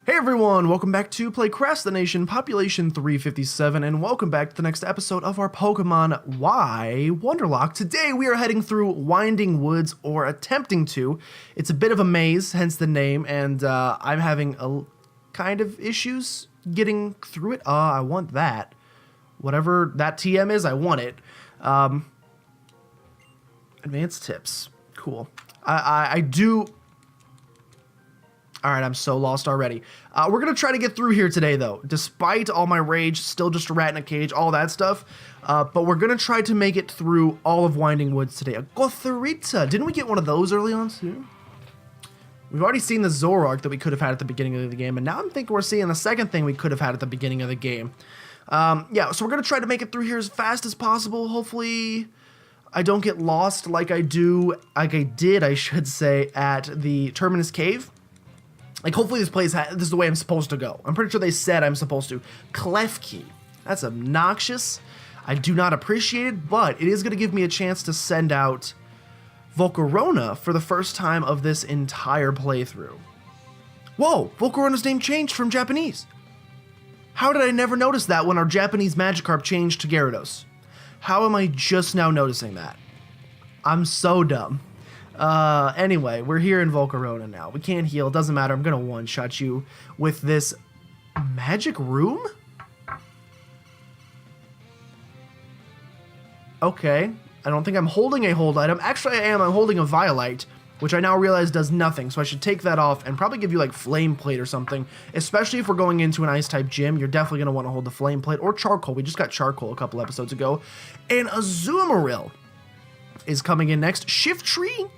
Hey everyone, welcome back to PlaycrastiNation Population 357, and welcome back to the next episode of our Pokemon Y Wonderlocke. Today we are heading through Winding Woods, or attempting to. It's a bit of a maze, hence the name, and I'm having a kind of issues getting through it. I want that. Whatever that TM is, I want it. Advanced tips. Cool. I do... Alright, I'm so lost already. We're going to try to get through here today, though. Despite all my rage, still just a rat in a cage, all that stuff. But we're going to try to make it through all of Winding Woods today. A Gothorita! Didn't we get one of those early on, too? We've already seen the Zoroark that we could have had at the beginning of the game, and now I'm thinking we're seeing the second thing we could have had at the beginning of the game. Yeah, so we're going to try to make it through here as fast as possible. Hopefully I don't get lost like I did, I should say, at the Terminus Cave. Like, hopefully this is the way I'm supposed to go. I'm pretty sure they said I'm supposed to. Klefki. That's obnoxious. I do not appreciate it, but it is going to give me a chance to send out Volcarona for the first time of this entire playthrough. Whoa, Volcarona's name changed from Japanese. How did I never notice that when our Japanese Magikarp changed to Gyarados? How am I just now noticing that? I'm so dumb. Anyway, we're here in Volcarona now. We can't heal, doesn't matter. I'm gonna one-shot you with this magic room? Okay, I don't think I'm holding a hold item. Actually, I am. I'm holding a Violite, which I now realize does nothing, so I should take that off and probably give you, like, Flame Plate or something. Especially if we're going into an Ice-type gym, you're definitely gonna want to hold the Flame Plate, or Charcoal. We just got Charcoal a couple episodes ago. And Azumarill is coming in next. Shiftry?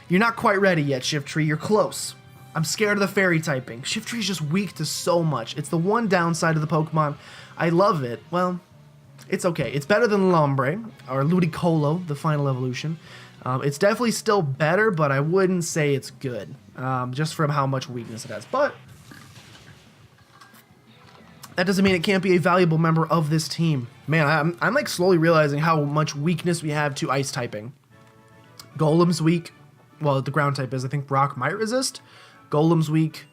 You're not quite ready yet, Shiftry. You're close. I'm scared of the fairy typing. Shiftry is just weak to so much. It's the one downside of the Pokemon. I love it. Well, it's okay. It's better than Lombre, or Ludicolo, the final evolution. It's definitely still better, but I wouldn't say it's good, just from how much weakness it has. But that doesn't mean it can't be a valuable member of this team. Man, I'm like slowly realizing how much weakness we have to ice typing. Golem's weak. Well, the ground type is. I think Brock might resist. Golem's weak.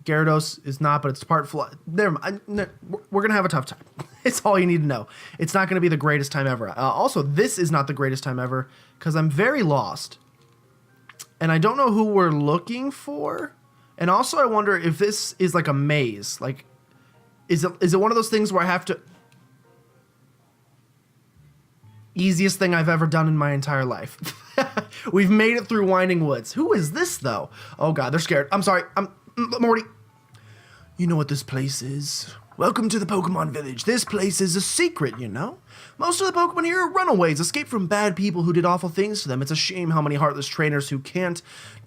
Gyarados is not, but it's part fly. Never mind. We're going to have a tough time. It's all you need to know. It's not going to be the greatest time ever. Also, this is not the greatest time ever because I'm very lost. And I don't know who we're looking for. And also, I wonder if this is like a maze. Like, is it one of those things where I have to... Easiest thing I've ever done in my entire life. We've made it through Winding Woods. Who is this, though? Oh, God, they're scared. I'm sorry. Morty. You know what this place is. Welcome to the Pokemon Village. This place is a secret, you know? Most of the Pokemon here are runaways, escaped from bad people who did awful things to them. It's a shame how many heartless trainers who care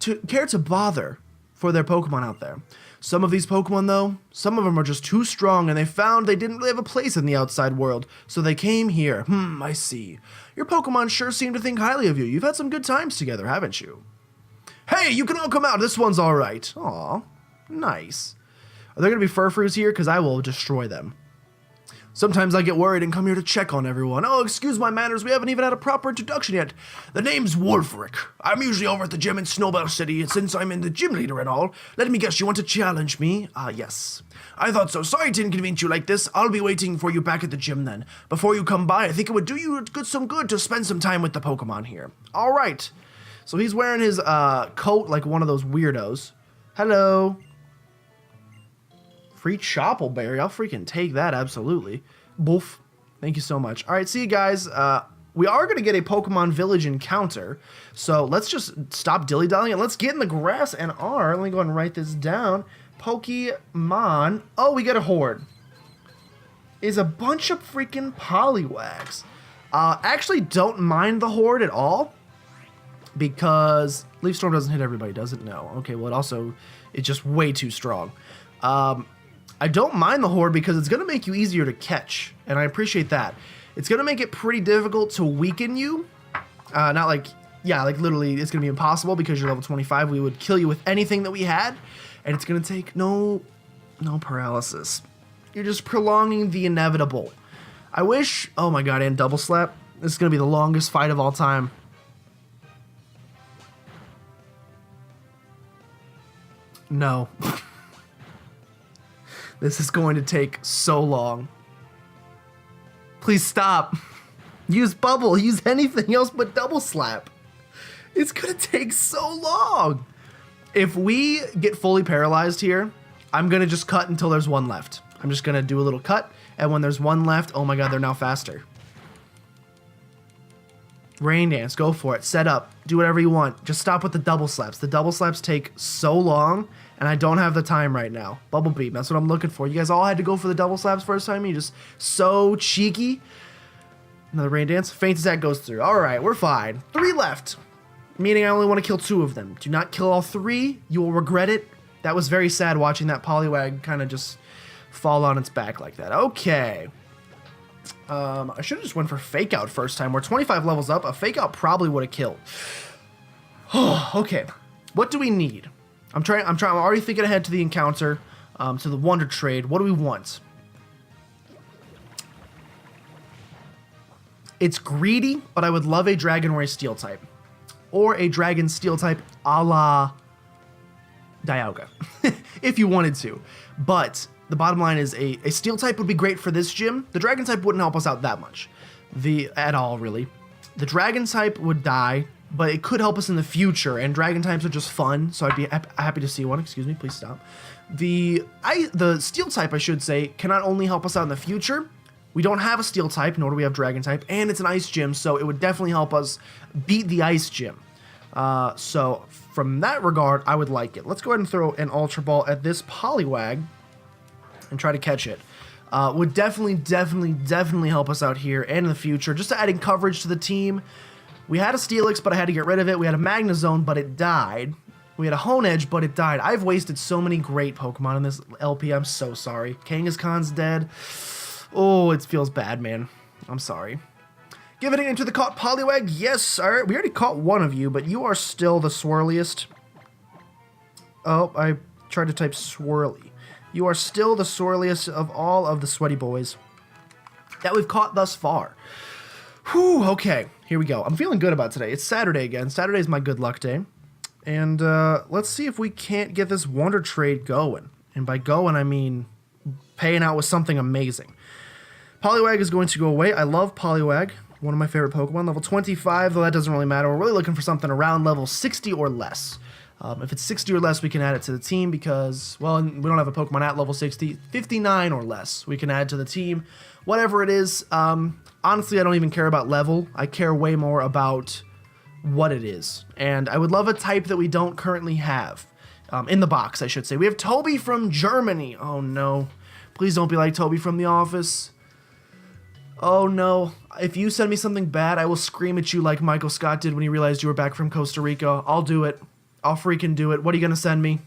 to bother for their Pokemon out there. Some of these Pokemon, though, some of them are just too strong, and they found they didn't really have a place in the outside world, so they came here. I see. Your Pokemon sure seem to think highly of you. You've had some good times together, haven't you? Hey, you can all come out. This one's all right. Aw, nice. Are there going to be Furfroos here? Because I will destroy them. Sometimes I get worried and come here to check on everyone. Oh, excuse my manners, we haven't even had a proper introduction yet. The name's Wolfric. I'm usually over at the gym in Snowbell City, and since I'm in the gym leader and all, let me guess you want to challenge me? Yes. I thought so. Sorry to inconvenience you like this. I'll be waiting for you back at the gym then. Before you come by, I think it would do you some good to spend some time with the Pokemon here. All right. So he's wearing his coat like one of those weirdos. Hello. Free Choppleberry. I'll freaking take that, absolutely. Boof. Thank you so much. All right, see you guys. We are going to get a Pokemon Village encounter, so let's just stop dilly-dallying and let's get in the grass and let me go ahead and write this down. Pokemon. Oh, we get a horde. Is a bunch of freaking Poliwags. Actually don't mind the horde at all because Leaf Storm doesn't hit everybody, does it? No. Okay, well, it's just way too strong. I don't mind the horde because it's going to make you easier to catch, and I appreciate that. It's going to make it pretty difficult to weaken you. Not like, yeah, like literally it's going to be impossible because you're level 25. We would kill you with anything that we had, and it's going to take no paralysis. You're just prolonging the inevitable. I wish, oh my god, and double slap. This is going to be the longest fight of all time. No. This is going to take so long. Please stop. Use bubble. Use anything else but double slap. It's going to take so long. If we get fully paralyzed here, I'm going to just cut until there's one left. I'm just going to do a little cut. And when there's one left, oh my god, they're now faster. Rain dance, go for it. Set up. Do whatever you want. Just stop with the double slaps. The double slaps take so long, and I don't have the time right now. Bubble beam, that's what I'm looking for. You guys all had to go for the double slaps first time? You just so cheeky. Another rain dance. Feint attack goes through. All right, we're fine. 3 left, meaning I only want to kill 2 of them. Do not kill all 3. You will regret it. That was very sad watching that Poliwag kind of just fall on its back like that. Okay. I should have just went for Fake Out first time. We're 25 levels up. A Fake Out probably would have killed. Okay. What do we need? I'm already thinking ahead to the encounter, to the Wonder Trade. What do we want? It's greedy, but I would love a Dragon or a Steel type. Or a Dragon Steel type a la Dialga, if you wanted to. But the bottom line is a Steel type would be great for this gym. The Dragon type wouldn't help us out that much. At all, really. The Dragon type would die, but it could help us in the future, and Dragon types are just fun, so I'd be happy to see one. Excuse me, please stop. The Steel type, I should say, can not only help us out in the future, we don't have a Steel type, nor do we have Dragon type, and it's an Ice gym, so it would definitely help us beat the Ice gym. So from that regard, I would like it. Let's go ahead and throw an Ultra Ball at this Poliwag and try to catch it. Would definitely help us out here and in the future. Just adding coverage to the team. We had a Steelix, but I had to get rid of it. We had a Magnezone, but it died. We had a Honedge, but it died. I've wasted so many great Pokemon in this LP. I'm so sorry. Kangaskhan's dead. Oh, it feels bad, man. I'm sorry. Giving it into the caught Poliwag. Yes, sir. We already caught one of you, but you are still the swirliest. Oh, I tried to type swirly. You are still the swirliest of all of the sweaty boys that we've caught thus far. Whew, okay, here we go. I'm feeling good about today. It's Saturday again. Saturday is my good luck day. And let's see if we can't get this Wonder Trade going. And by going, I mean paying out with something amazing. Poliwag is going to go away. I love Poliwag, one of my favorite Pokemon. Level 25, though that doesn't really matter. We're really looking for something around level 60 or less. If it's 60 or less, we can add it to the team because, well, we don't have a Pokemon at level 60. 59 or less, we can add to the team. Whatever it is, honestly, I don't even care about level. I care way more about what it is. And I would love a type that we don't currently have. In the box, I should say. We have Toby from Germany. Oh, no. Please don't be like Toby from The Office. Oh, no. If you send me something bad, I will scream at you like Michael Scott did when he realized you were back from Costa Rica. I'll do it. I'll freaking do it. What are you going to send me?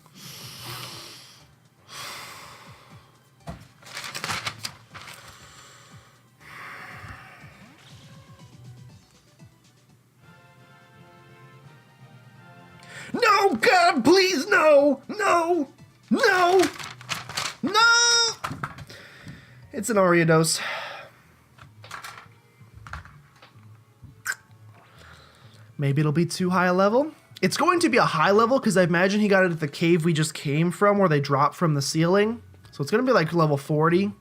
No, God, please, no, no, no, no. It's an Ariados. Maybe it'll be too high a level. It's going to be a high level because I imagine he got it at the cave we just came from where they drop from the ceiling. So it's going to be like level 40.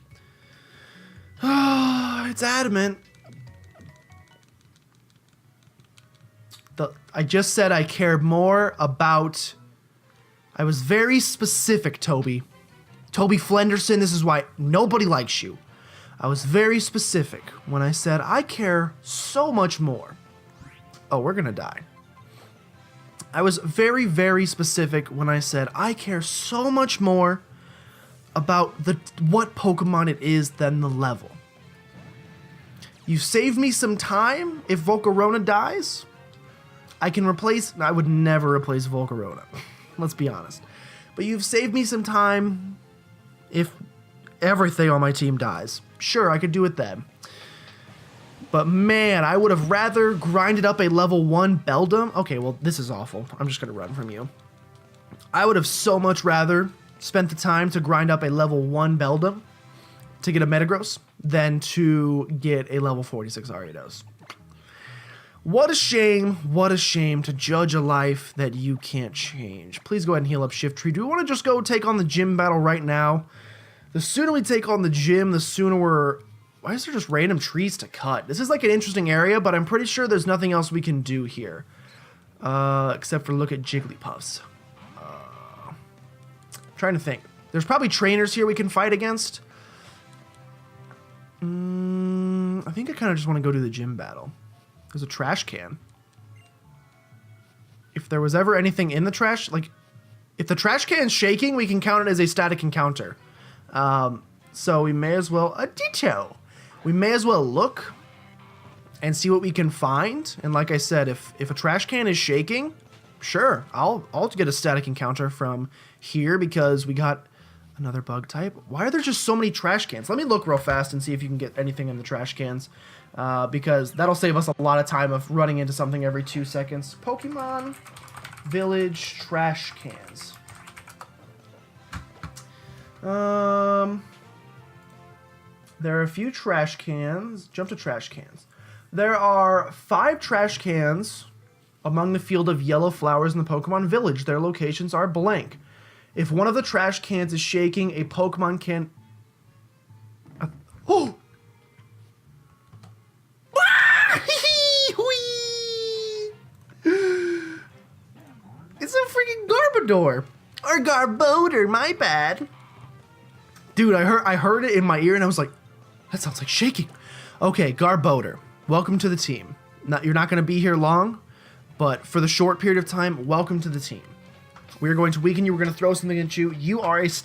It's adamant. I just said I cared more about... I was very specific, Toby. Toby Flenderson, this is why nobody likes you. I was very specific when I said I care so much more. Oh, we're going to die. I was very specific when I said I care so much more about what Pokemon it is than the level. You saved me some time if Volcarona dies. I would never replace Volcarona. Let's be honest. But you've saved me some time if everything on my team dies. Sure, I could do it then. But man, I would have rather grinded up a level 1 Beldum. Okay, well, this is awful. I'm just going to run from you. I would have so much rather spent the time to grind up a level 1 Beldum to get a Metagross than to get a level 46 Ariados. What a shame to judge a life that you can't change. Please go ahead and heal up Shift Tree. Do we want to just go take on the gym battle right now? The sooner we take on the gym, the sooner we're... Why is there just random trees to cut? This is like an interesting area, but I'm pretty sure there's nothing else we can do here. Except for look at Jigglypuffs. Trying to think. There's probably trainers here we can fight against. I think I kind of just want to go do the gym battle. There's a trash can. If there was ever anything in the trash, like, if the trash can's shaking, we can count it as a static encounter. So we may as well, a ditto. We may as well look and see what we can find. And like I said, if a trash can is shaking, sure, I'll get a static encounter from here because we got another bug type. Why are there just so many trash cans? Let me look real fast and see if you can get anything in the trash cans. Because that'll save us a lot of time of running into something every 2 seconds. Pokemon Village trash cans. There are a few trash cans. Jump to trash cans. There are 5 trash cans among the field of yellow flowers in the Pokemon Village. Their locations are blank. If one of the trash cans is shaking, a Pokemon can... Oh! It's a freaking Garbodor. Or Garbodor, my bad. Dude, I heard it in my ear and I was like, that sounds like shaking. Okay, Garbodor, welcome to the team. You're not going to be here long, but for the short period of time, welcome to the team. We're going to weaken you. We're going to throw something at you.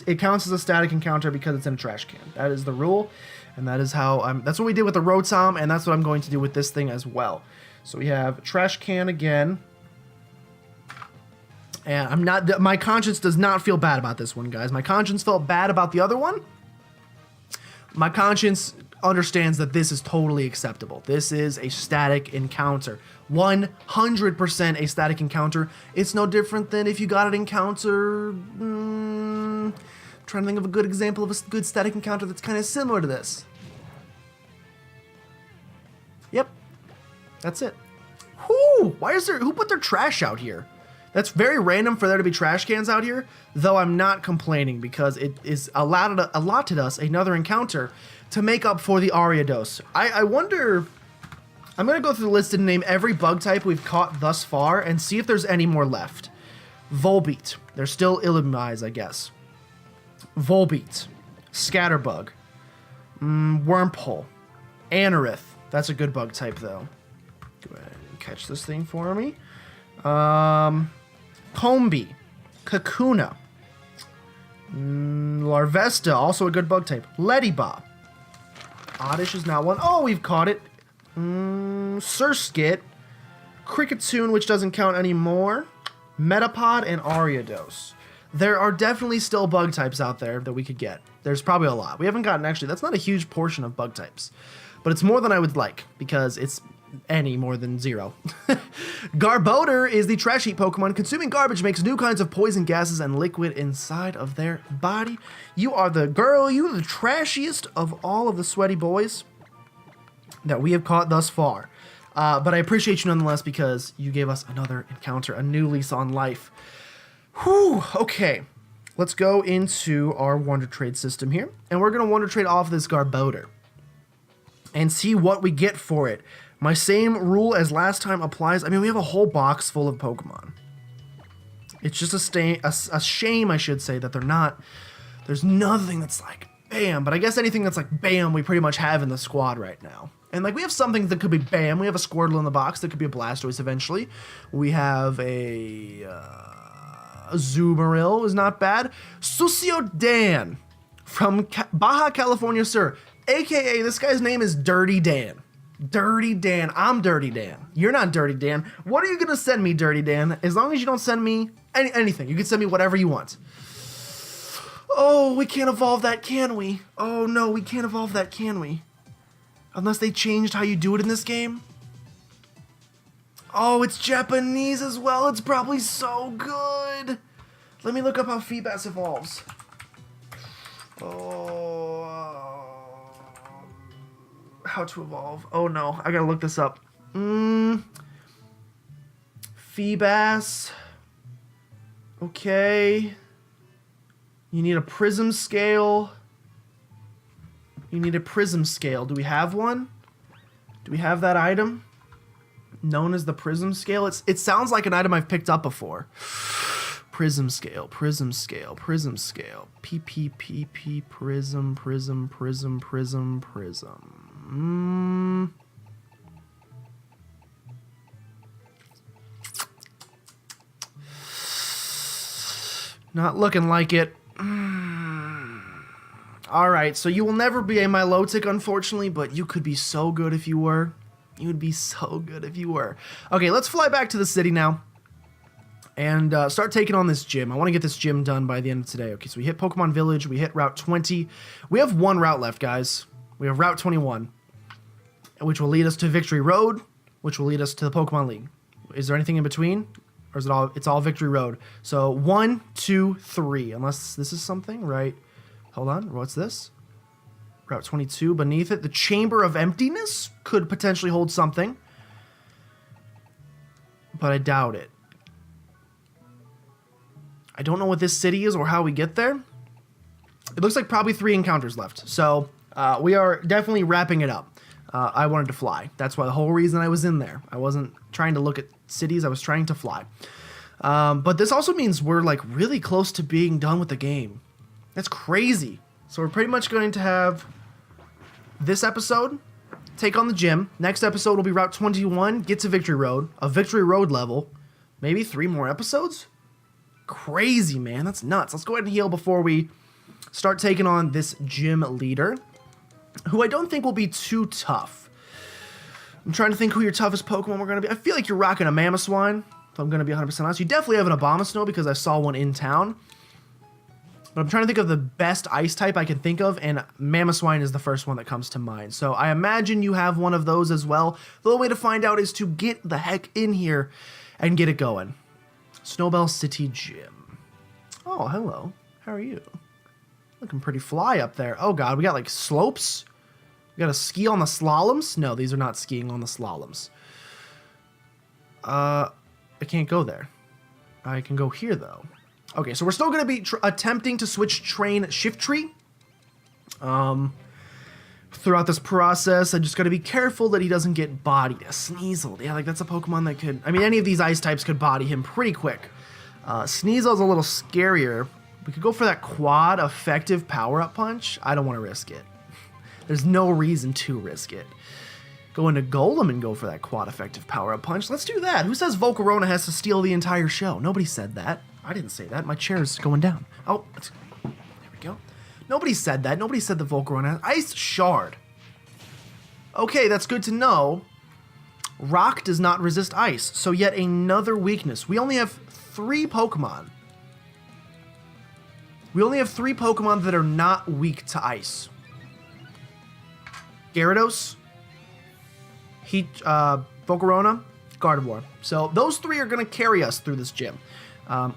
It counts as a static encounter because it's in a trash can. That is the rule, and that is how that's what we did with the Rotom, and that's what I'm going to do with this thing as well. So we have trash can again. And my conscience does not feel bad about this one, guys. My conscience felt bad about the other one. My conscience understands that this is totally acceptable. This is a static encounter. 100% a static encounter. It's no different than if you got an encounter... trying to think of a good example of a good static encounter that's kind of similar to this. Yep. That's it. Whoo! Who put their trash out here? That's very random for there to be trash cans out here, though I'm not complaining because it is allotted us another encounter to make up for the Ariados. I wonder... I'm going to go through the list and name every bug type we've caught thus far and see if there's any more left. Volbeat. There's still Illumise, I guess. Volbeat. Scatterbug. Wormhole. Anorith. That's a good bug type, though. Go ahead and catch this thing for me. Combee, Kakuna, Larvesta, also a good bug type. Leddyba. Oddish is not one. Oh, we've caught it. Surskit, Kricketune, which doesn't count anymore. Metapod and Ariados. There are definitely still bug types out there that we could get. There's probably a lot. We haven't gotten, actually, that's not a huge portion of bug types. But it's more than I would like, because it's any more than 0. Garbodor is the trash heap Pokemon. Consuming garbage makes new kinds of poison gases and liquid inside of their body. You are the trashiest of all of the sweaty boys that we have caught thus far. But I appreciate you nonetheless because you gave us another encounter, a new lease on life. Whew, okay. Let's go into our Wonder Trade system here. And we're going to Wonder Trade off this Garbodor and see what we get for it. My same rule as last time applies. I mean, we have a whole box full of Pokemon. It's just a shame, I should say, that there's nothing that's like, bam. But I guess anything that's like, bam, we pretty much have in the squad right now. And like, we have something that could be bam. We have a Squirtle in the box that could be a Blastoise eventually. We have a Azumarill is not bad. Sucio from Baja California, sir. AKA, this guy's name is Dirty Dan. Dirty Dan. I'm Dirty Dan. You're not Dirty Dan. What are you going to send me, Dirty Dan? As long as you don't send me anything. You can send me whatever you want. Oh, we can't evolve that, can we? Oh, no, we can't evolve that, can we? Unless they changed how you do it in this game. Oh, it's Japanese as well. It's probably so good. Let me look up how Feebas evolves. How to evolve. Oh no, I gotta look this up. Feebas. Okay. You need a prism scale. You need a prism scale. Do we have one? Do we have that item? Known as the prism scale? It sounds like an item I've picked up before. Prism scale, prism scale, prism scale. P, prism, prism, prism, prism, prism. Not looking like it. Alright, so you will never be a Milotic, unfortunately, but you could be so good if you were. You would be so good if you were. Okay, let's fly back to the city now. And start taking on this gym. I want to get this gym done by the end of today. Okay, so we hit Pokemon Village. We hit Route 20. We have one route left, guys. We have Route 21, which will lead us to Victory Road, which will lead us to the Pokemon League. Is there anything in between? Or is it all? It's all Victory Road. So 1, 2, 3. Unless this is something, right? Hold on. What's this? Route 22. Beneath it, the Chamber of Emptiness could potentially hold something. But I doubt it. I don't know what this city is or how we get there. It looks like probably 3 encounters left. So we are definitely wrapping it up. I wanted to fly. That's why the whole reason I was in there. I wasn't trying to look at cities. I was trying to fly. But this also means we're like really close to being done with the game. That's crazy. So we're pretty much going to have this episode, take on the gym. Next episode will be Route 21, get to Victory Road, a Victory Road level. Maybe 3 more episodes? Crazy, man. That's nuts. Let's go ahead and heal before we start taking on this gym leader, who I don't think will be too tough. I'm trying to think who your toughest Pokemon we're going to be. I feel like you're rocking a Mamoswine, if I'm going to be 100% honest. You definitely have an Abomasnow because I saw one in town. But I'm trying to think of the best ice type I can think of, and Mamoswine is the first one that comes to mind. So I imagine you have one of those as well. The only way to find out is to get the heck in here and get it going. Snowbell City Gym. Oh, hello. How are you? Looking pretty fly up there. Oh god, we got like slopes? We got to ski on the slaloms? No, these are not skiing on the slaloms. I can't go there. I can go here though. Okay, so we're still going to be attempting to switch train Shiftry. Throughout this process, I just got to be careful that he doesn't get bodied. A Sneasel. Yeah, like that's a Pokemon that could... I mean, any of these ice types could body him pretty quick. Sneasel's a little scarier. We could go for that quad effective power-up punch. I don't want to risk it. There's no reason to risk it. Go into Golem and go for that quad effective power-up punch. Let's do that. Who says Volcarona has to steal the entire show? Nobody said that. I didn't say that. My chair's going down. Oh, there we go. Nobody said that. Nobody said the Volcarona has Ice Shard. Okay, that's good to know. Rock does not resist ice, so yet another weakness. We only have 3 Pokemon. We only have 3 Pokemon that are not weak to ice. Gyarados, Volcarona, Gardevoir. So those 3 are going to carry us through this gym. I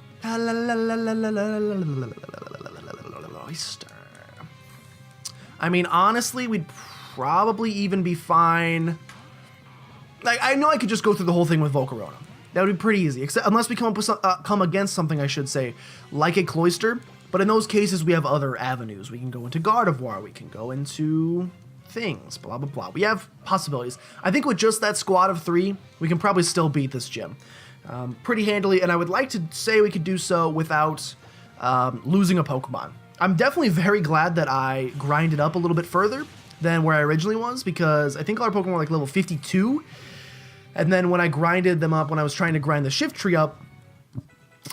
mean, honestly, we'd probably even be fine. Like, I know I could just go through the whole thing with Volcarona. That would be pretty easy, except unless we come up with come against something, I should say, like a Cloyster. But in those cases, we have other avenues. We can go into Gardevoir. We can go into things. Blah blah blah. We have possibilities. I think with just that squad of 3, we can probably still beat this gym pretty handily. And I would like to say we could do so without losing a Pokemon. I'm definitely very glad that I grinded up a little bit further than where I originally was, because I think our Pokemon were like level 52. And then when I grinded them up, when I was trying to grind the Shift Tree up,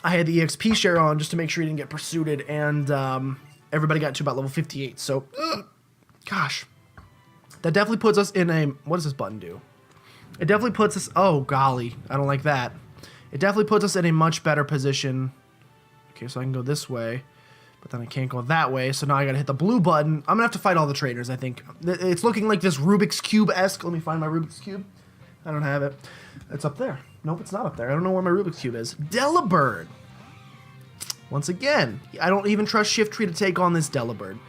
I had the EXP share on just to make sure he didn't get pursued, and everybody got to about level 58. So, gosh, that definitely puts us in a... What does this button do? It definitely puts us... Oh, golly, I don't like that. It definitely puts us in a much better position. Okay, so I can go this way, but then I can't go that way, so now I gotta hit the blue button. I'm gonna have to fight all the trainers, I think. It's looking like this Rubik's Cube-esque. Let me find my Rubik's Cube. I don't have it. It's up there. Nope, it's not up there. I don't know where my Rubik's Cube is. Delibird. Once again, I don't even trust Shiftry to take on this Delibird.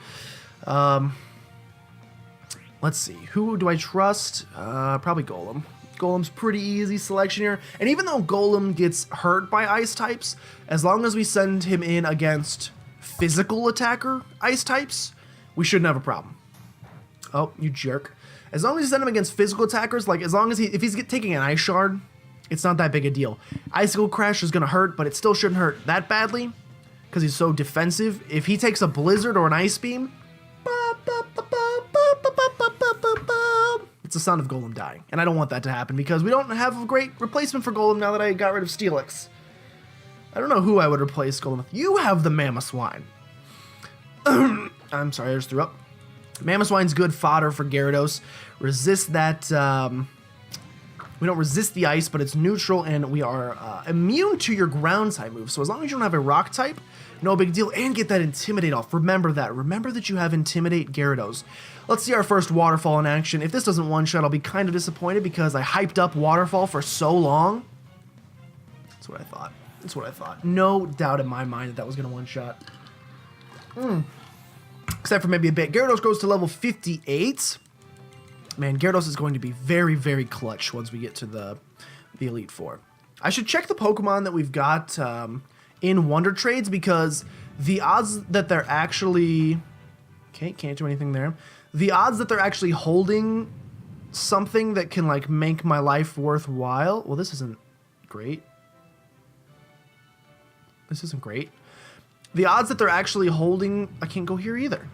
Let's see. Who do I trust? Probably Golem. Golem's pretty easy selection here. And even though Golem gets hurt by ice types, as long as we send him in against physical attacker ice types, we shouldn't have a problem. Oh, you jerk. As long as you send him against physical attackers, like as long as if he's taking an ice shard, it's not that big a deal. Icicle Crash is going to hurt, but it still shouldn't hurt that badly because he's so defensive. If he takes a Blizzard or an Ice Beam, it's the sound of Golem dying. And I don't want that to happen because we don't have a great replacement for Golem now that I got rid of Steelix. I don't know who I would replace Golem with. You have the Mamoswine. I'm sorry, I just threw up. Mamoswine's good fodder for Gyarados. Resist that... we don't resist the ice, but it's neutral, and we are immune to your ground type moves. So as long as you don't have a rock type, no big deal. And get that Intimidate off. Remember that. Remember that you have Intimidate Gyarados. Let's see our first Waterfall in action. If this doesn't one-shot, I'll be kind of disappointed because I hyped up Waterfall for so long. That's what I thought. That's what I thought. No doubt in my mind that that was going to one-shot. Except for maybe a bit. Gyarados goes to level 58. Man, Gyarados is going to be very, very clutch once we get to the Elite Four. I should check the Pokemon that we've got in Wonder Trades because the odds that they're actually... Okay, can't do anything there. The odds that they're actually holding something that can, like, make my life worthwhile... Well, this isn't great. This isn't great. The odds that they're actually holding... I can't go here either.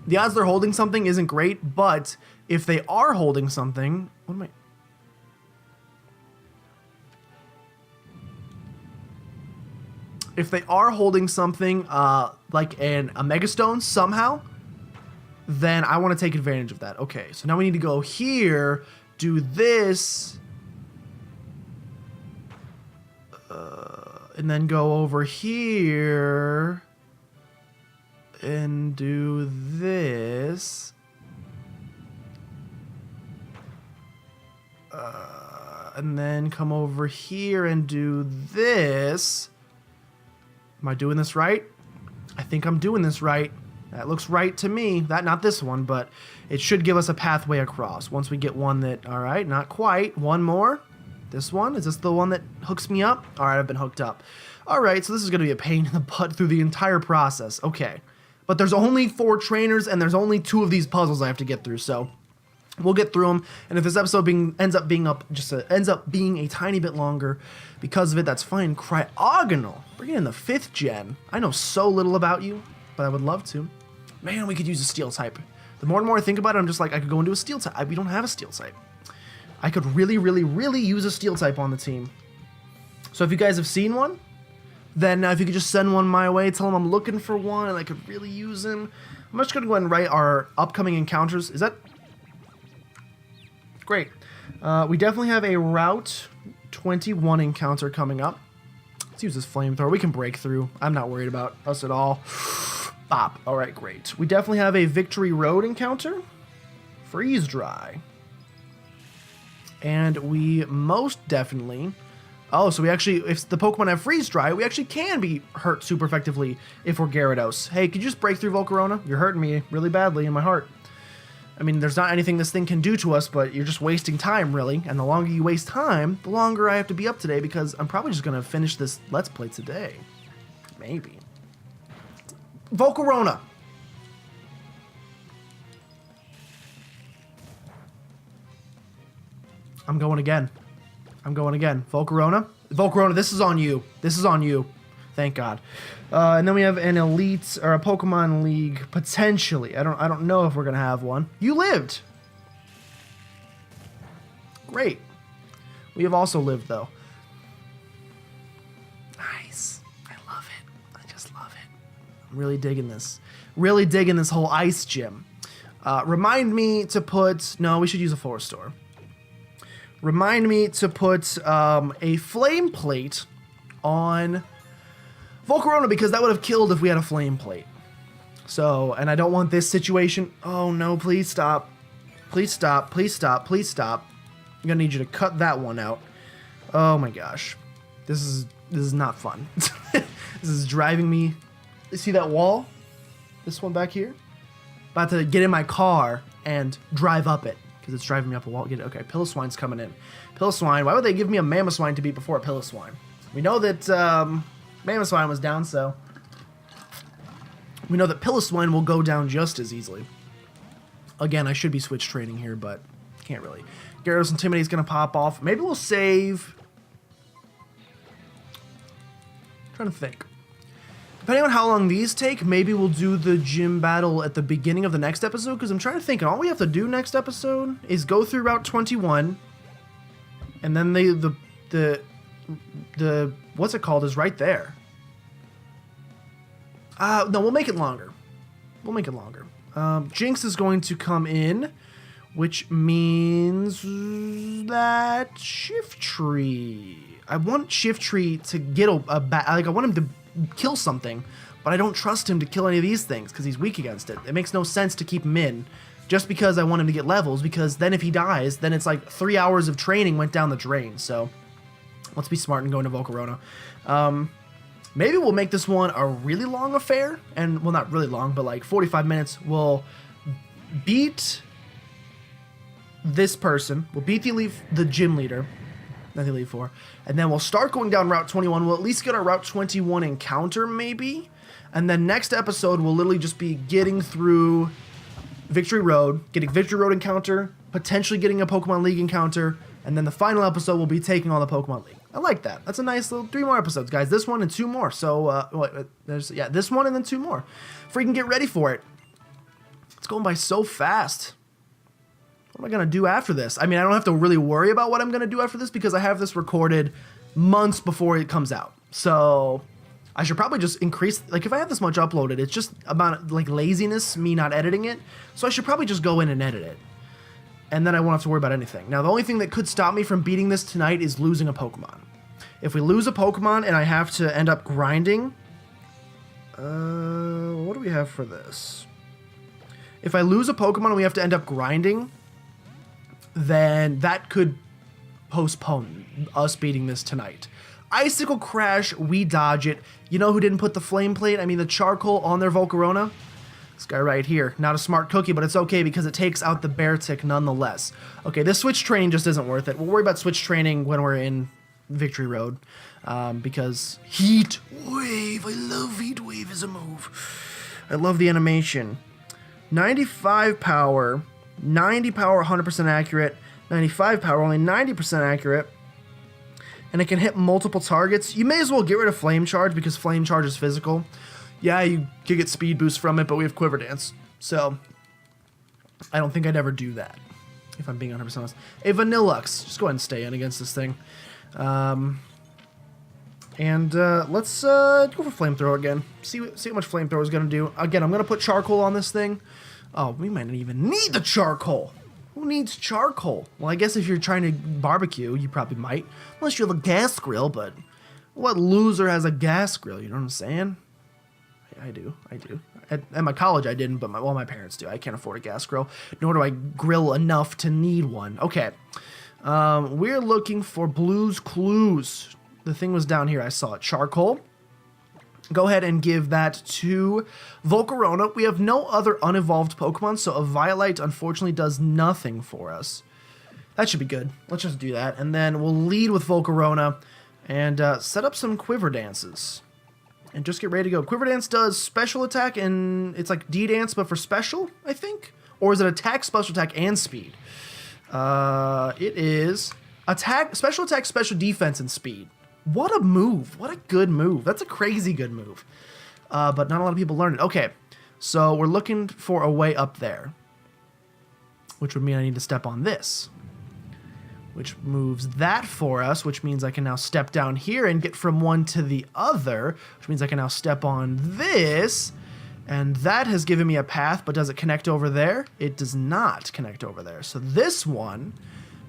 The odds they're holding something isn't great, but if they are holding something... What am I... If they are holding something like a Megastone somehow, then I want to take advantage of that. Okay, so now we need to go here, do this... and then go over here and do this. And then come over here and do this. Am I doing this right? I think I'm doing this right. That looks right to me. Not this one, but it should give us a pathway across. Once we get one that, all right, not quite. One more. This one? Is this the one that hooks me up? All right, I've been hooked up. All right, so this is going to be a pain in the butt through the entire process. Okay. But there's only 4 trainers, and there's only 2 of these puzzles I have to get through, so we'll get through them. And if this episode ends up being a tiny bit longer because of it, that's fine. Cryogonal. Bring in the 5th gen. I know so little about you, but I would love to. Man, we could use a steel type. The more and more I think about it, I'm just like, I could go into a steel type. We don't have a steel type. I could really, really, really use a steel type on the team. So if you guys have seen one, then if you could just send one my way, tell them I'm looking for one and I could really use him. I'm just going to go ahead and write our upcoming encounters. Is that... Great. We definitely have a Route 21 encounter coming up. Let's use this flamethrower. We can break through. I'm not worried about us at all. Bop. All right, great. We definitely have a Victory Road encounter. Freeze Dry. And we most definitely... Oh, so we actually... If the Pokemon have Freeze Dry, we actually can be hurt super effectively if we're Gyarados. Hey, could you just break through Volcarona? You're hurting me really badly in my heart. I mean, there's not anything this thing can do to us, but you're just wasting time, really. And the longer you waste time, the longer I have to be up today because I'm probably just going to finish this Let's Play today. Maybe. Volcarona! I'm going again. I'm going again. Volcarona? Volcarona, this is on you. This is on you. Thank God. And then we have an Elite, or a Pokemon League, potentially. I don't know if we're going to have one. You lived! Great. We have also lived, though. Nice. I love it. I just love it. I'm really digging this. Really digging this whole ice gym. Remind me to put... No, we should use a Forest Store. Remind me to put a Flame Plate on Volcarona because that would have killed if we had a Flame Plate. So, and I don't want this situation. Oh no, please stop. Please stop, please stop, please stop. I'm gonna need you to cut that one out. Oh my gosh. This is not fun. This is driving me. You see that wall? This one back here? About to get in my car and drive up it, because it's driving me up a wall. Get it? Okay, Piloswine's coming in. Piloswine, why would they give me a Mamoswine to beat before a Piloswine? We know that Mamoswine was down, so we know that Piloswine will go down just as easily. Again, I should be switch training here, but can't really. Gyarados Intimidate's going to pop off. Maybe we'll save. I'm trying to think. Depending on how long these take, maybe we'll do the gym battle at the beginning of the next episode, because I'm trying to think, and all we have to do next episode is go through Route 21, and then the what's it called is right there. No, we'll make it longer. We'll make it longer. Jinx is going to come in, which means that Shiftry. I want Shiftry to get I want him to kill something, but I don't trust him to kill any of these things because he's weak against it. It makes no sense to keep him in just because I want him to get levels, because then if he dies, then it's like 3 hours of training went down the drain. So let's be smart and go into Volcarona. Maybe we'll make this one a really long affair, and, well, not really long, but like 45 minutes. We'll beat this person. We'll beat the gym leader, not the Elite Four, and then we'll start going down Route 21. We'll at least get our Route 21 encounter, maybe, and then next episode we'll literally just be getting through Victory Road, getting Victory Road encounter, potentially getting a Pokemon League encounter, and then the final episode will be taking on the Pokemon League. I like that. That's a nice little 3 more episodes, guys. This one and 2 more. So, this one and then 2 more. Freaking get ready for it. It's going by so fast. What am I going to do after this? I mean, I don't have to really worry about what I'm going to do after this because I have this recorded months before it comes out. So, I should probably just increase, like, if I have this much uploaded, it's just about, like, laziness, me not editing it. So, I should probably just go in and edit it. And then I won't have to worry about anything. Now, the only thing that could stop me from beating this tonight is losing a Pokemon. If we lose a Pokemon and I have to end up grinding... what do we have for this? If I lose a Pokemon and we have to end up grinding, then that could postpone us beating this tonight. Icicle Crash, we dodge it. You know who didn't put the Flame Plate, the Charcoal on their Volcarona? This guy right here. Not a smart cookie, but it's okay because it takes out the Bear Tick nonetheless. Okay, this switch training just isn't worth it. We'll worry about switch training when we're in Victory Road. Because Heat Wave. I love Heat Wave as a move. I love the animation. 95 power. 90 power, 100% accurate. 95 power, only 90% accurate. And it can hit multiple targets. You may as well get rid of Flame Charge because Flame Charge is physical. Yeah, you could get speed boost from it, but we have Quiver Dance. So, I don't think I'd ever do that, if I'm being 100% honest. A Vanillux. Just go ahead and stay in against this thing. Let's go for Flamethrower again. See how much Flamethrower is going to do. Again, I'm going to put Charcoal on this thing. Oh, we might not even need the Charcoal. Who needs Charcoal? Well, I guess if you're trying to barbecue, you probably might. Unless you have a gas grill, but what loser has a gas grill? You know what I'm saying? I do. At my college, I didn't, but my parents do. I can't afford a gas grill, nor do I grill enough to need one. Okay. We're looking for Blue's Clues. The thing was down here. I saw it. Charcoal. Go ahead and give that to Volcarona. We have no other unevolved Pokemon, so a Violite unfortunately does nothing for us. That should be good. Let's just do that. And then we'll lead with Volcarona and set up some Quiver Dances. And just get ready to go. Quiver Dance does special attack, and it's like D-Dance, but for special, I think? Or is it attack, special attack, and speed? It is attack, special attack, special defense, and speed. What a move. What a good move. That's a crazy good move. But not a lot of people learn it. Okay, so we're looking for a way up there, which would mean I need to step on this, which moves that for us, which means I can now step down here and get from one to the other, which means I can now step on this, and that has given me a path, but does it connect over there? It does not connect over there. So this one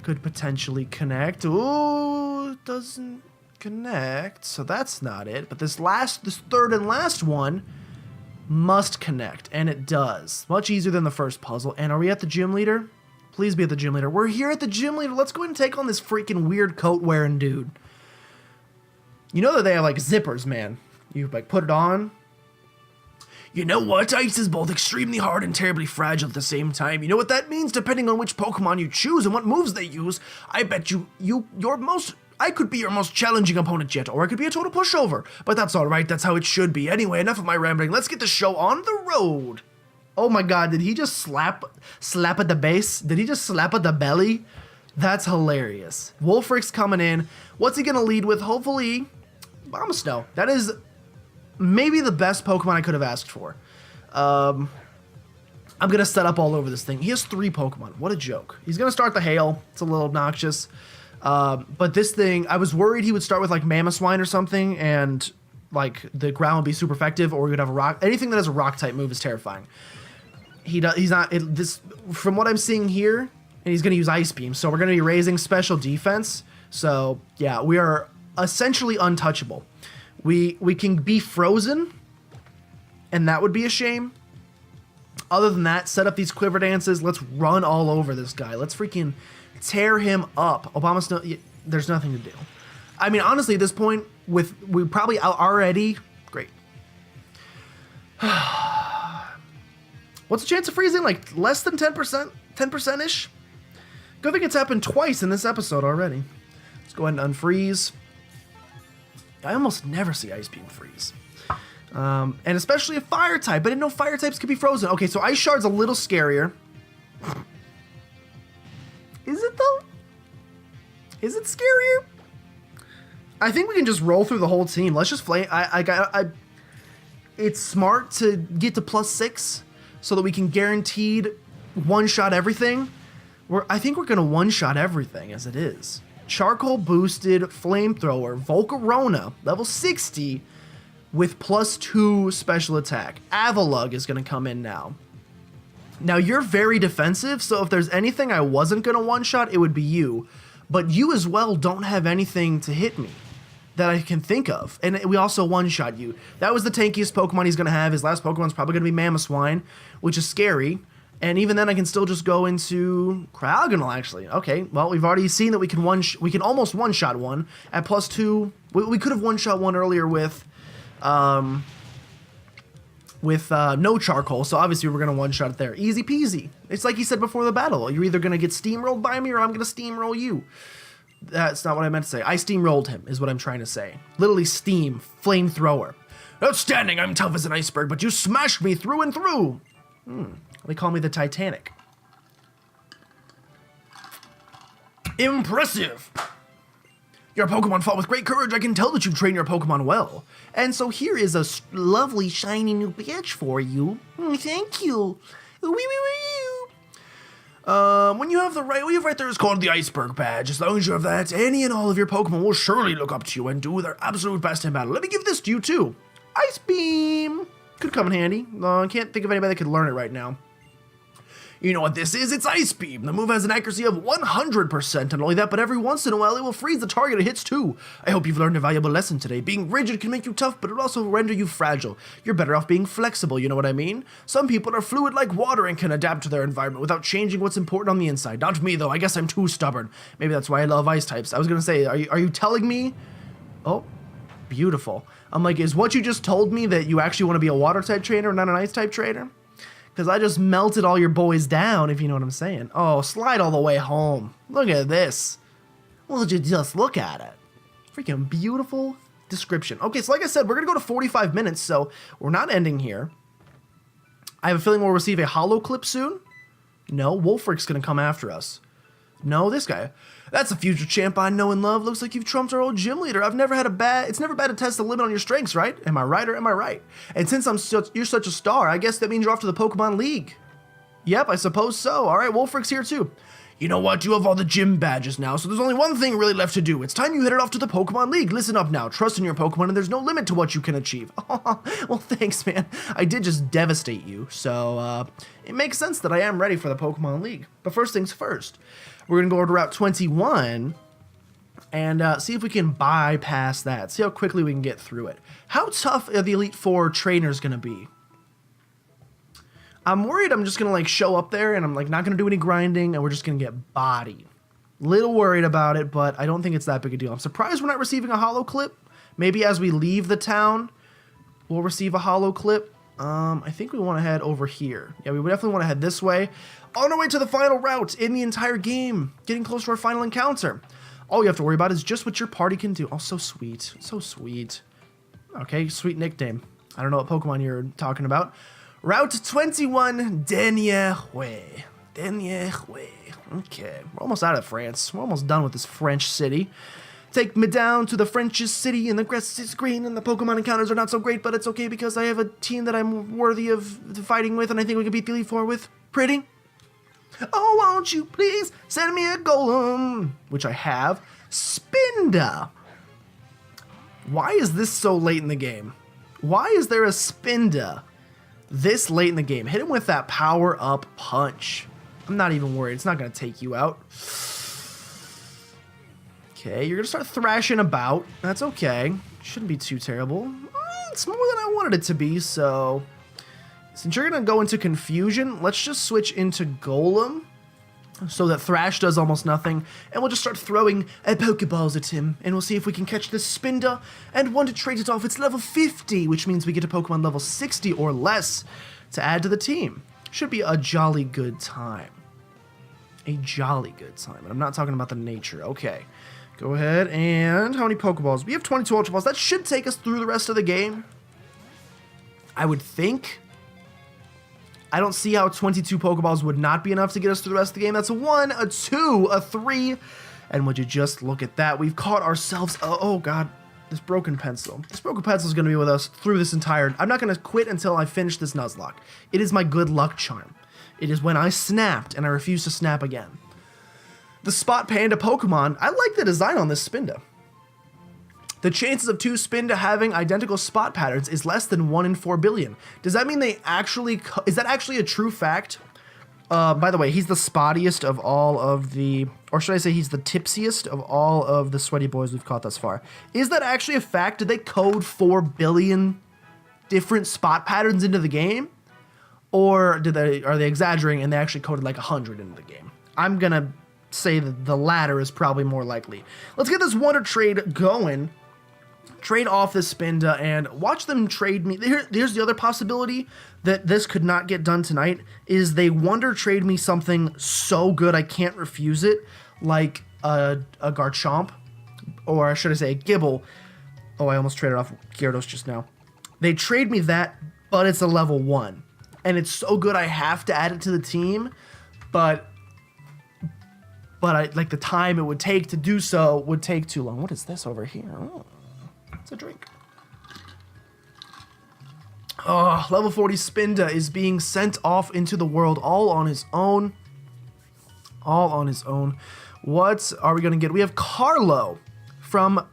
could potentially connect. Ooh, it doesn't connect, so that's not it. But this third and last one must connect, and it does. Much easier than the first puzzle. And are we at the gym leader? Please be at the gym leader. We're here at the gym leader. Let's go ahead and take on this freaking weird coat-wearing dude. You know that they have, like, zippers, man. You, like, put it on. You know what? Ice is both extremely hard and terribly fragile at the same time. You know what that means? Depending on which Pokemon you choose and what moves they use, I bet I could be your most challenging opponent yet, or I could be a total pushover. But that's alright, that's how it should be. Anyway, enough of my rambling. Let's get the show on the road. Oh my god, did he just slap at the base? Did he just slap at the belly? That's hilarious. Wolfric's coming in. What's he gonna lead with? Hopefully, Bombsnow. That is maybe the best Pokemon I could have asked for. I'm gonna set up all over this thing. He has 3 Pokemon. What a joke. He's gonna start the Hail. It's a little obnoxious. But this thing, I was worried he would start with like Mamoswine or something, and like the ground would be super effective, or he would have a rock. Anything that has a rock type move is terrifying. He's not this from what I'm seeing here, and he's gonna use Ice Beam. So we're gonna be raising special defense. So yeah, we are essentially untouchable. We can be frozen, and that would be a shame. Other than that, set up these quiver dances. Let's run all over this guy. Let's freaking tear him up. There's nothing to do. I mean, honestly, at this point, we probably already great. What's the chance of freezing? Like less than 10%, 10%-ish. Good thing it's happened twice in this episode already. Let's go ahead and unfreeze. I almost never see Ice Beam freeze. And especially a fire type. I didn't know fire types could be frozen. Okay, so Ice Shard's a little scarier. Is it though? Is it scarier? I think we can just roll through the whole team. Let's just flame. It's smart to get to +6 so that we can guaranteed one-shot everything. I think we're gonna one-shot everything as it is. Charcoal boosted flamethrower, Volcarona, level 60 with +2 special attack. Avalugg is gonna come in now. Now you're very defensive, so if there's anything I wasn't gonna one-shot, it would be you. But you as well don't have anything to hit me that I can think of. And we also one-shot you. That was the tankiest Pokemon he's gonna have. His last Pokemon's probably gonna be Mamoswine, which is scary. And even then I can still just go into Cryogonal, actually. Okay, well, we've already seen that we can almost one-shot one at +2. We could have one-shot one earlier with no charcoal, so obviously we're gonna one-shot it there. Easy peasy. It's like he said before the battle. You're either gonna get steamrolled by me or I'm gonna steamroll you. That's not what I meant to say. I steamrolled him, is what I'm trying to say. Literally steam, flamethrower. Outstanding, I'm tough as an iceberg, but you smashed me through and through. They call me the Titanic. Impressive. Your Pokemon fought with great courage. I can tell that you've trained your Pokemon well. And so here is a lovely shiny new badge for you. Thank you. When you have what you have right there is called the Iceberg Badge. As long as you have that, any and all of your Pokemon will surely look up to you and do their absolute best in battle. Let me give this to you too. Ice Beam. Could come in handy. I can't think of anybody that could learn it right now. You know what this is? It's Ice Beam. The move has an accuracy of 100%, and only that, but every once in a while it will freeze the target it hits too. I hope you've learned a valuable lesson today. Being rigid can make you tough, but it will also render you fragile. You're better off being flexible, you know what I mean? Some people are fluid like water and can adapt to their environment without changing what's important on the inside. Not me, though. I guess I'm too stubborn. Maybe that's why I love ice types. I was gonna say, are you telling me? Oh, beautiful. I'm like, is what you just told me that you actually want to be a water type trainer, not an ice type trainer? Because I just melted all your boys down, if you know what I'm saying. Oh, slide all the way home. Look at this. Well, just look at it. Freaking beautiful description. Okay, so like I said, we're going to go to 45 minutes, so we're not ending here. I have a feeling we'll receive a holo clip soon. No, Wolfric's going to come after us. No, this guy. That's a future champ I know and love. Looks like you've trumped our old gym leader. It's never bad to test the limit on your strengths, right? Am I right or am I right? And since you're such a star, I guess that means you're off to the Pokemon League. Yep, I suppose so. All right, Wolfric's here too. You know what? You have all the gym badges now, so there's only one thing really left to do. It's time you headed off to the Pokemon League. Listen up now. Trust in your Pokemon, and there's no limit to what you can achieve. Well, thanks, man. I did just devastate you, so it makes sense that I am ready for the Pokemon League. But first things first. We're going to go over to Route 21 and see if we can bypass that. See how quickly we can get through it. How tough are the Elite Four trainers going to be? I'm worried I'm just going to like show up there and I'm like not going to do any grinding and we're just going to get bodied. Little worried about it, but I don't think it's that big a deal. I'm surprised we're not receiving a holo clip. Maybe as we leave the town, we'll receive a holo clip. I think we want to head over here. Yeah, we would definitely want to head this way. On our way to the final route in the entire game. Getting close to our final encounter. All you have to worry about is just what your party can do. Oh, so sweet. So sweet. Okay, sweet nickname. I don't know what Pokemon you're talking about. Route 21, Dernier Way. Dernier Way. Okay, we're almost out of France. We're almost done with this French city. Take me down to the French's city, and the grass is green, and the Pokemon encounters are not so great, but it's okay because I have a team that I'm worthy of fighting with, and I think we can beat the Elite Four with. Pretty. Oh, won't you please send me a Golem? Which I have. Spinda. Why is this so late in the game? Why is there a Spinda this late in the game? Hit him with that power-up punch. I'm not even worried. It's not going to take you out. Okay, you're going to start thrashing about. That's okay. Shouldn't be too terrible. It's more than I wanted it to be, so... Since you're going to go into Confusion, let's just switch into Golem so that Thrash does almost nothing, and we'll just start throwing Pokeballs at him, and we'll see if we can catch this Spinda, and want to trade it off. It's level 50, which means we get a Pokemon level 60 or less to add to the team. Should be a jolly good time. A jolly good time, and I'm not talking about the nature. Okay, go ahead, and how many Pokeballs? We have 22 Ultra Balls. That should take us through the rest of the game, I would think. I don't see how 22 Pokeballs would not be enough to get us through the rest of the game. That's a 1, a 2, a 3. And would you just look at that? We've caught ourselves... Oh, God. This broken pencil. This broken pencil is going to be with us through this entire... I'm not going to quit until I finish this Nuzlocke. It is my good luck charm. It is when I snapped and I refuse to snap again. The Spot Panda Pokemon. I like the design on this Spinda. The chances of 2 Spinda having identical spot patterns is less than 1 in 4 billion. Does that mean they actually... Is that actually a true fact? By the way, he's the spottiest of all of the... Or should I say he's the tipsiest of all of the sweaty boys we've caught thus far. Is that actually a fact? Did they code 4 billion different spot patterns into the game? Or are they exaggerating and they actually coded like 100 into the game? I'm going to say that the latter is probably more likely. Let's get this Wonder Trade going. Trade off this Spinda and watch them trade me. Here's the other possibility that this could not get done tonight is they Wonder Trade me something so good I can't refuse it, like a Garchomp, or should I say a Gibble. Oh, I almost traded off Gyarados just now. They trade me that, but it's a level 1. And it's so good I have to add it to the team, but I like the time it would take to do so would take too long. What is this over here? Oh. It's a drink. Oh, level 40 Spinda is being sent off into the world all on his own. All on his own. What are we going to get? We have Carlo from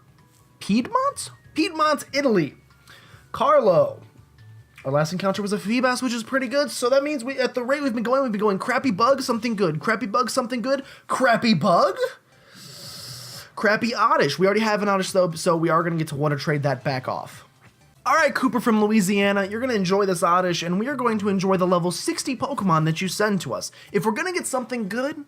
Piedmont? Piedmont, Italy. Carlo. Our last encounter was a Feebas, which is pretty good. So that means at the rate we've been going Crappy Bug, something good. Crappy Bug, something good. Crappy Bug? Crappy Oddish. We already have an Oddish though, so we are going to get to Wonder Trade that back off. Alright, Cooper from Louisiana, you're going to enjoy this Oddish, and we are going to enjoy the level 60 Pokemon that you send to us. If we're going to get something good...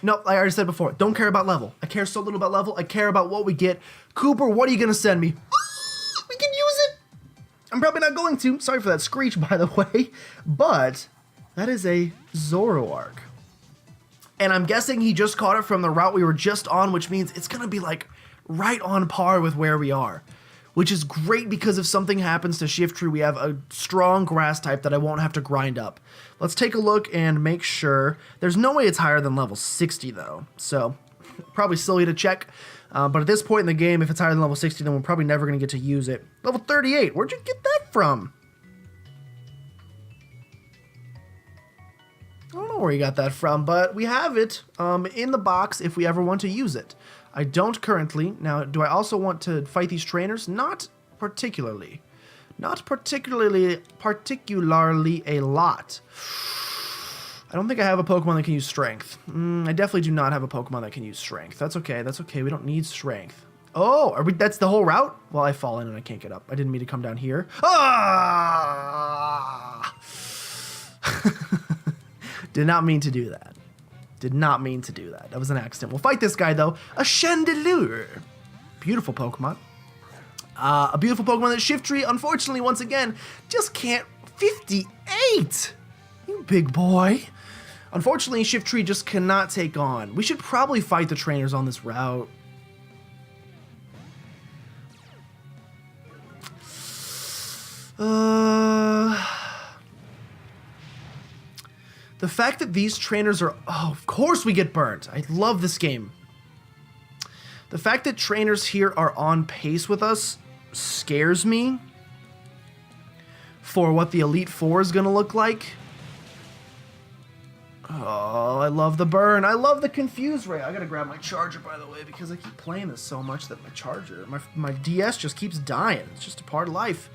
No, I already said before, don't care about level. I care so little about level, I care about what we get. Cooper, what are you going to send me? We can use it! I'm probably not going to. Sorry for that screech, by the way. But that is a Zoroark. And I'm guessing he just caught it from the route we were just on, which means it's going to be like right on par with where we are. Which is great because if something happens to Shiftry, we have a strong grass type that I won't have to grind up. Let's take a look and make sure. There's no way it's higher than level 60 though. So probably silly to check. But at this point in the game, if it's higher than level 60, then we're probably never going to get to use it. Level 38, where'd you get that from? I don't know where you got that from, but we have it in the box if we ever want to use it. I don't currently. Now, do I also want to fight these trainers? Not particularly. Not particularly a lot. I don't think I have a Pokemon that can use Strength. I definitely do not have a Pokemon that can use Strength. That's okay. That's okay. We don't need Strength. Oh, that's the whole route? Well, I fall in and I can't get up. I didn't mean to come down here. Ah! Did not mean to do that. Did not mean to do that. That was an accident. We'll fight this guy, though. A Chandelure. Beautiful Pokemon. A beautiful Pokemon that Shiftry, unfortunately, once again, just can't 58! You big boy. Unfortunately, Shiftry just cannot take on. We should probably fight the trainers on this route. The fact that these trainers are... Oh, of course we get burnt. I love this game. The fact that trainers here are on pace with us scares me for what the Elite Four is going to look like. Oh, I love the burn. I love the confuse ray. I got to grab my charger, by the way, because I keep playing this so much that my charger, my DS just keeps dying. It's just a part of life.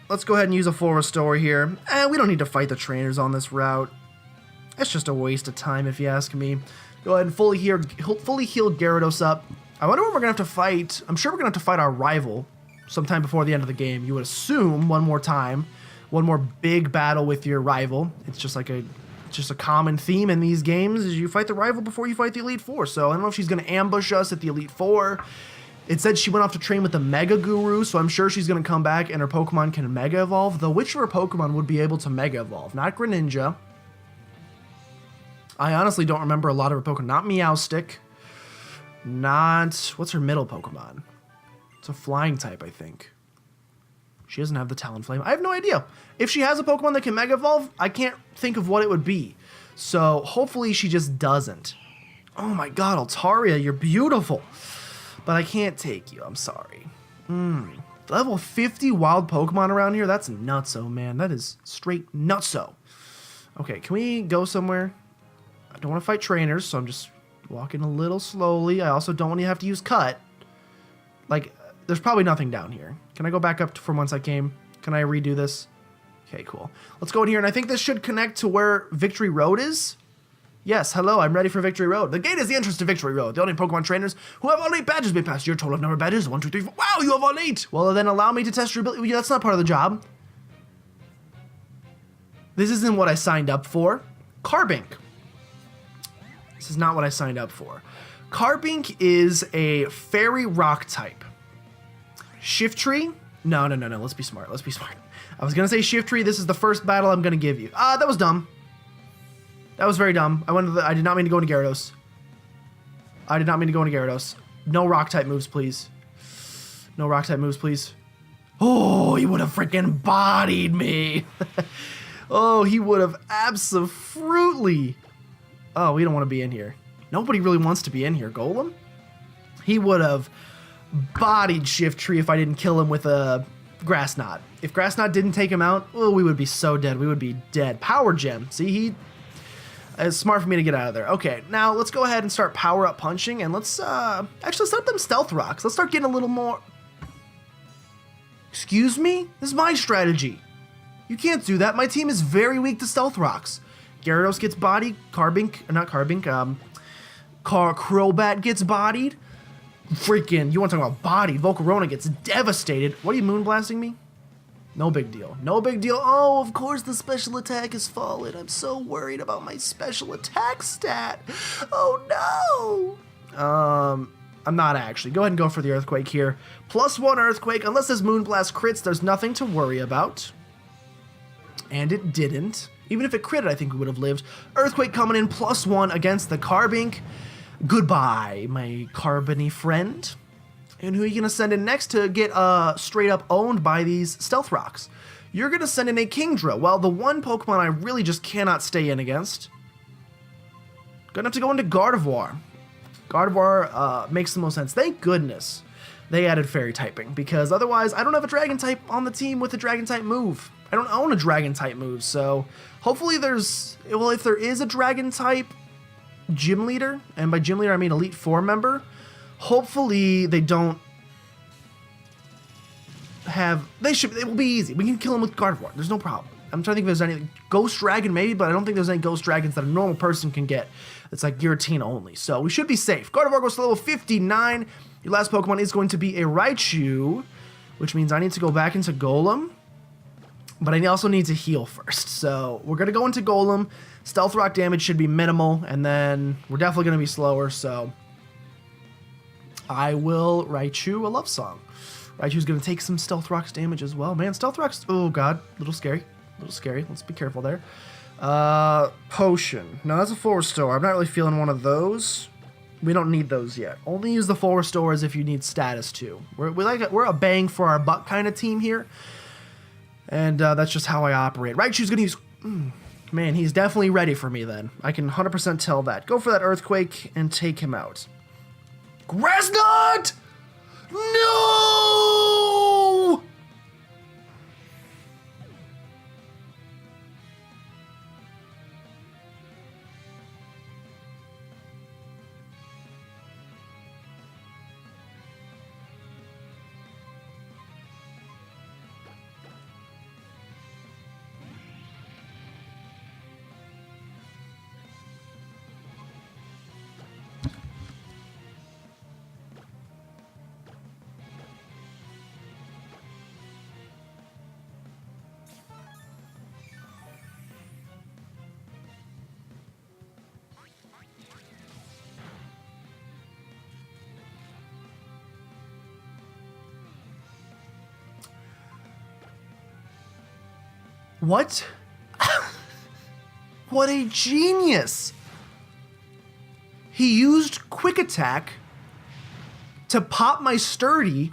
Let's go ahead and use a full restore here. We don't need to fight the trainers on this route. It's just a waste of time, if you ask me. Go ahead and fully heal Gyarados up. I wonder what we're going to have to fight. I'm sure we're going to have to fight our rival sometime before the end of the game. You would assume one more time. One more big battle with your rival. It's just like a common theme in these games is you fight the rival before you fight the Elite Four. So I don't know if she's going to ambush us at the Elite Four. It said she went off to train with the Mega Guru, so I'm sure she's going to come back and her Pokemon can Mega Evolve. Though which of her Pokemon would be able to Mega Evolve? Not Greninja. I honestly don't remember a lot of her Pokemon. Not Meowstic. Not... What's her middle Pokemon? It's a flying type, I think. She doesn't have the Talonflame. I have no idea. If she has a Pokemon that can Mega Evolve, I can't think of what it would be. So hopefully she just doesn't. Oh my god, Altaria, you're beautiful. But I can't take you. I'm sorry. Level 50 wild Pokemon around here? That's nutso, man. That is straight nutso. Okay, can we go somewhere? I don't want to fight trainers, so I'm just walking a little slowly. I also don't want to have to use Cut. Like, there's probably nothing down here. Can I go back up from whence I came? Can I redo this? Okay, cool. Let's go in here, and I think this should connect to where Victory Road is. Yes, hello, I'm ready for Victory Road. The gate is the entrance to Victory Road. The only Pokemon trainers who have all 8 badges may pass. Your total of number of badges, 1, 2, 3, 4. Wow, you have all 8! Well, then allow me to test your ability. That's not part of the job. This isn't what I signed up for. Carbink. This is not what I signed up for. Carbink is a fairy rock type. Shiftry? No. Let's be smart. I was going to say Shiftry. This is the first battle I'm going to give you. That was dumb. That was very dumb. I did not mean to go into Gyarados. No rock type moves, please. Oh, he would have freaking bodied me. Oh, he would have absolutely. Oh, we don't want to be in here. Nobody really wants to be in here. Golem? He would have bodied Shiftry if I didn't kill him with a Grass Knot. If Grass Knot didn't take him out, oh, we would be so dead. We would be dead. Power Gem. See, it's smart for me to get out of there. Okay, now let's go ahead and start power up punching, and let's actually set up them stealth rocks. Let's start getting a little more. Excuse me? This is my strategy. You can't do that. My team is very weak to stealth rocks. Gyarados gets bodied. Crobat gets bodied. Freaking, you want to talk about bodied? Volcarona gets devastated. What are you moonblasting me? No big deal. Oh, of course the special attack has fallen. I'm so worried about my special attack stat. Oh no. I'm not actually. Go ahead and go for the Earthquake here. +1 Earthquake. Unless this Moonblast crits, there's nothing to worry about. And it didn't. Even if it critted, I think we would have lived. Earthquake coming in +1 against the Carbink. Goodbye, my Carbony friend. And who are you going to send in next to get straight up owned by these Stealth Rocks? You're going to send in a Kingdra. Well, the one Pokemon I really just cannot stay in against. Gonna have to go into Gardevoir. Gardevoir makes the most sense. Thank goodness they added Fairy typing, because otherwise I don't have a Dragon type on the team with a Dragon type move. I don't own a Dragon type move, so hopefully there's... Well, if there is a Dragon type gym leader, and by gym leader I mean Elite Four member, hopefully they don't have... It will be easy. We can kill him with Gardevoir. There's no problem. I'm trying to think if there's any... Ghost Dragon maybe, but I don't think there's any Ghost Dragons that a normal person can get. It's like Giratina only, so we should be safe. Gardevoir goes to level 59. Your last Pokemon is going to be a Raichu, which means I need to go back into Golem, but I also need to heal first. So we're going to go into Golem. Stealth Rock damage should be minimal, and then we're definitely going to be slower, so I will Raichu a Love Song. Raichu's going to take some Stealth Rocks damage as well. Man, Stealth Rocks, oh god, a little scary. A little scary. Let's be careful there. Potion. No, that's a full restore. I'm not really feeling one of those. We don't need those yet. Only use the full restores if you need status too. We're a bang for our buck kind of team here. And that's just how I operate. Raichu's going to use... man, he's definitely ready for me then. I can 100% tell that. Go for that Earthquake and take him out. Grass Knot! No! What? What a genius! He used Quick Attack to pop my Sturdy,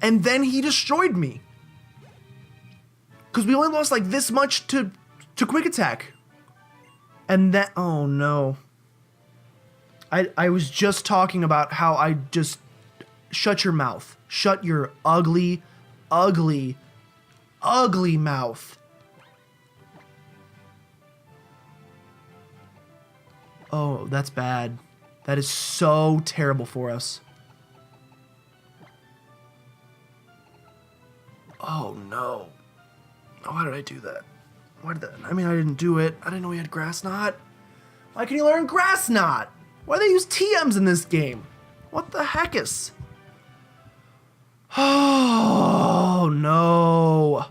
and then he destroyed me. Because we only lost like this much to Quick Attack. And that, oh no. I was just talking about how I just, shut your mouth. Shut your ugly, ugly, ugly mouth. Oh, that's bad. That is so terrible for us. Oh no. Why did I do that? Why did that? I mean, I didn't do it. I didn't know he had Grass Knot. Why can he learn Grass Knot? Why do they use TMs in this game? What the heck-is? Oh no.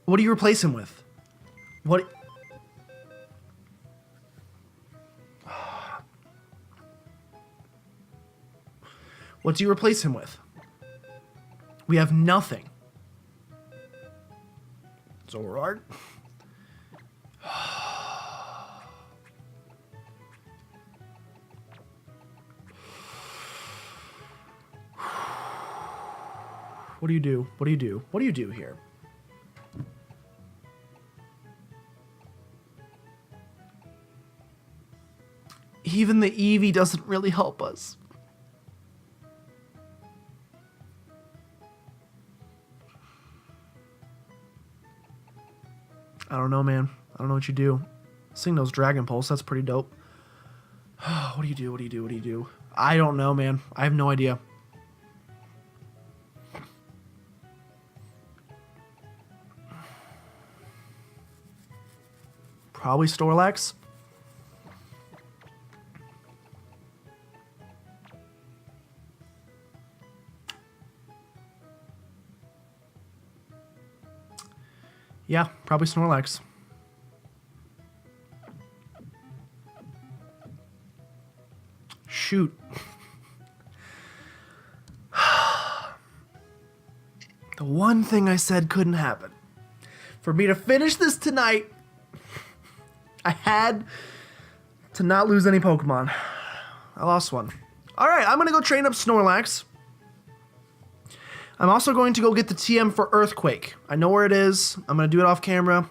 What do you replace him with? What? What do you replace him with? We have nothing. Zoroark? What do you do? What do you do? What do you do here? Even the Eevee doesn't really help us. I don't know, man. I don't know what you do. Sing those Dragon Pulse. That's pretty dope. What do you do? What do you do? What do you do? I don't know, man. I have no idea. Probably Snorlax. Yeah, probably Snorlax. Shoot. The one thing I said couldn't happen. For me to finish this tonight, I had to not lose any Pokemon. I lost one. All right, I'm going to go train up Snorlax. I'm also going to go get the TM for Earthquake. I know where it is. I'm going to do it off camera.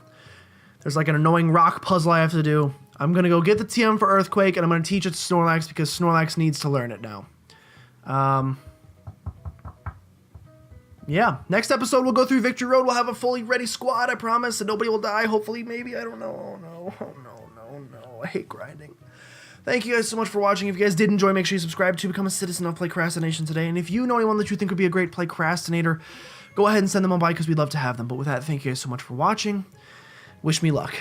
There's like an annoying rock puzzle I have to do. I'm going to go get the TM for Earthquake, and I'm going to teach it to Snorlax because Snorlax needs to learn it now. Yeah, next episode we'll go through Victory Road. We'll have a fully ready squad, I promise, and nobody will die. Hopefully, maybe. I don't know. Oh, no. Oh, no, no, no. I hate grinding. Thank you guys so much for watching. If you guys did enjoy, make sure you subscribe to become a citizen of PlaycrastiNation today. And if you know anyone that you think would be a great Playcrastinator, go ahead and send them on by because we'd love to have them. But with that, thank you guys so much for watching. Wish me luck.